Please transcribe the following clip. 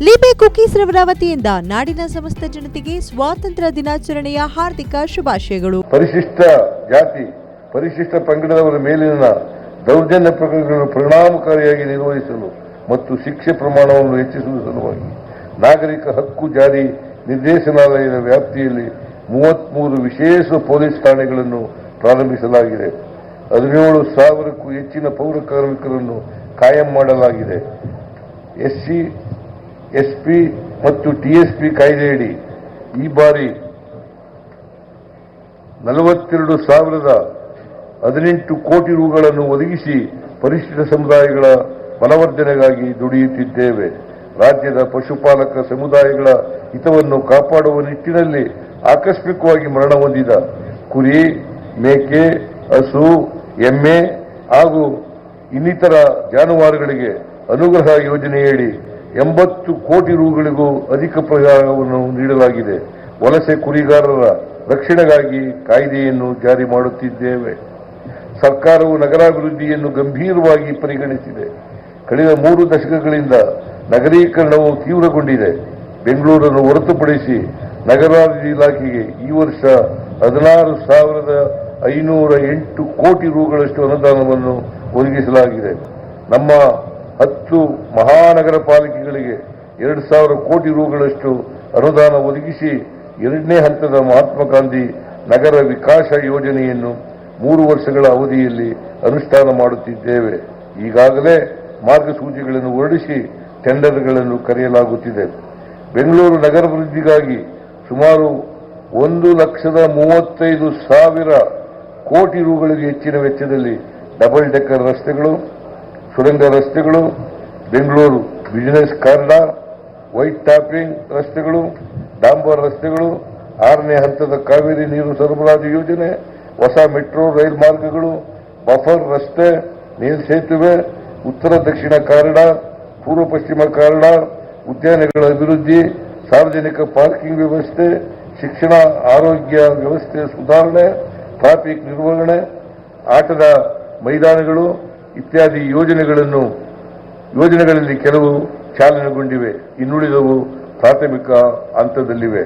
ಲಿಬೆ cookies ರವರ ವತಿಯಿಂದ ನಾಡಿನ ಸಮಸ್ತ ಜನತೆಗೆ ಸ್ವಾತಂತ್ರ್ಯ ದಿನಾಚರಣೆಯ ಹಾರ್ದಿಕ ಶುಭಾಶಯಗಳು. ಪರಿಶಿಷ್ಟ ಜಾತಿ ಪರಿಶಿಷ್ಟ ಪಂಗಡದವರ ಮೇಲಿನ ದೌರ್ಜನ್ಯ ಪ್ರಕರಣಗಳನ್ನು ಪರಿಣಾಮಕಾರಿಯಾಗಿ ನಿರ್ವಹಿಸಲು ಮತ್ತು ಶಿಕ್ಷೆ ಪ್ರಮಾಣವನ್ನು ಹೆಚ್ಚಿಸುವ ಸಲುವಾಗಿ ನಾಗರಿಕ ಹಕ್ಕು ಜಾರಿ ನಿರ್ದೇಶನಾಲಯದ ವ್ಯಾಪ್ತಿಯಲ್ಲಿ 33 ವಿಶೇಷ ಪೊಲೀಸ್ ಠಾಣೆಗಳನ್ನು ಪ್ರಾರಂಭಿಸಲಾಗಿದೆ. 17,000ಕ್ಕೂ ಹೆಚ್ಚಿನ ಪೌರ ಕಾರ್ಮಿಕರನ್ನು ಕಾಯಂ ಮಾಡಲಾಗಿದೆ. ಎಸ್ಸಿ, ಎಸ್ಪಿ ಮತ್ತು ಟಿಎಸ್ಪಿ ಕಾಯ್ದೆಯಡಿ ಈ ಬಾರಿ 42,018 ಕೋಟಿ ರುಗಳನ್ನು ಒದಗಿಸಿ ಪರಿಶಿಷ್ಟ ಸಮುದಾಯಗಳ ಬಲವರ್ಧನೆಗಾಗಿ ದುಡಿಯುತ್ತಿದ್ದೇವೆ. ರಾಜ್ಯದ ಪಶುಪಾಲಕ ಸಮುದಾಯಗಳ ಹಿತವನ್ನು ಕಾಪಾಡುವ ನಿಟ್ಟಿನಲ್ಲಿ ಆಕಸ್ಮಿಕವಾಗಿ ಮರಣ ಹೊಂದಿದ ಕುರಿ, ಮೇಕೆ, ಹಸು, ಎಮ್ಮೆ ಹಾಗೂ ಇನ್ನಿತರ ಜಾನುವಾರುಗಳಿಗೆ ಅನುಗ್ರಹ ಯೋಜನೆಯಡಿ 80 ಕೋಟಿ ರುಗಳಿಗೂ ಅಧಿಕ ಪರಿಹಾರವನ್ನು ನೀಡಲಾಗಿದೆ. ವಲಸೆ ಕುರಿಗಾರರ ರಕ್ಷಣೆಗಾಗಿ ಕಾಯ್ದೆಯನ್ನು ಜಾರಿ ಮಾಡುತ್ತಿದ್ದೇವೆ. ಸರ್ಕಾರವು ನಗರಾಭಿವೃದ್ಧಿಯನ್ನು ಗಂಭೀರವಾಗಿ ಪರಿಗಣಿಸಿದೆ. ಕಳೆದ 3 ದಶಕಗಳಿಂದ ನಗರೀಕರಣವು ತೀವ್ರಗೊಂಡಿದೆ. ಬೆಂಗಳೂರನ್ನು ಹೊರತುಪಡಿಸಿ ನಗರಾಭಿವೃದ್ಧಿ ಇಲಾಖೆಗೆ ಈ ವರ್ಷ 16,508 ಕೋಟಿ ರುಗಳಷ್ಟು ಅನುದಾನವನ್ನು ಒದಗಿಸಲಾಗಿದೆ. ನಮ್ಮ 10 ಮಹಾನಗರ ಪಾಲಿಕೆಗಳಿಗೆ 2,000 ಕೋಟಿ ರುಗಳಷ್ಟು ಅನುದಾನ ಒದಗಿಸಿ 2ನೇ ಹಂತದ ಮಹಾತ್ಮ ಗಾಂಧಿ ನಗರ ವಿಕಾಸ ಯೋಜನೆಯನ್ನು 3 ವರ್ಷಗಳ ಅವಧಿಯಲ್ಲಿ ಅನುಷ್ಠಾನ ಮಾಡುತ್ತಿದ್ದೇವೆ. ಈಗಾಗಲೇ ಮಾರ್ಗಸೂಚಿಗಳನ್ನು ಹೊರಡಿಸಿ ಟೆಂಡರ್ಗಳನ್ನು ಕರೆಯಲಾಗುತ್ತಿದೆ. ಬೆಂಗಳೂರು ನಗರಾಭಿವೃದ್ಧಿಗಾಗಿ ಸುಮಾರು 1,35,000 ಕೋಟಿ ರುಗಳಿಗೆ ಹೆಚ್ಚಿನ ವೆಚ್ಚದಲ್ಲಿ ಡಬಲ್ ಡೆಕ್ಕರ್ ರಸ್ತೆಗಳು, ಸುರಂಗ ರಸ್ತೆಗಳು, Bengaluru business corridor, white topping ರಸ್ತೆಗಳು, ಡಾಂಬರ್ ರಸ್ತೆಗಳು, 6ನೇ ಹಂತದ ಕಾವೇರಿ ನೀರು ಸರಬರಾಜು ಯೋಜನೆ, ಹೊಸ ಮೆಟ್ರೋ ರೈಲು ಮಾರ್ಗಗಳು, ಬಫರ್ ರಸ್ತೆ, ಮೇಲ್ಸೇತುವೆ, ಉತ್ತರ ದಕ್ಷಿಣ ಕಾರಿಡಾರ್, ಪೂರ್ವ ಪಶ್ಚಿಮ ಕಾರಿಡಾರ್, ಉದ್ಯಾನಗಳ ಅಭಿವೃದ್ಧಿ, ಸಾರ್ವಜನಿಕ ಪಾರ್ಕಿಂಗ್ ವ್ಯವಸ್ಥೆ, ಶಿಕ್ಷಣ ಆರೋಗ್ಯ ವ್ಯವಸ್ಥೆ ಸುಧಾರಣೆ, ಟ್ರಾಫಿಕ್ ನಿರ್ವಹಣೆ, ಆಟದ ಮೈದಾನಗಳು ಇತ್ಯಾದಿ ಯೋಜನೆಗಳಲ್ಲಿ ಕೆಲವು ಚಾಲನೆಗೊಂಡಿವೆ. ಇನ್ನುಳಿದವು ಪ್ರಾಥಮಿಕ ಹಂತದಲ್ಲಿವೆ.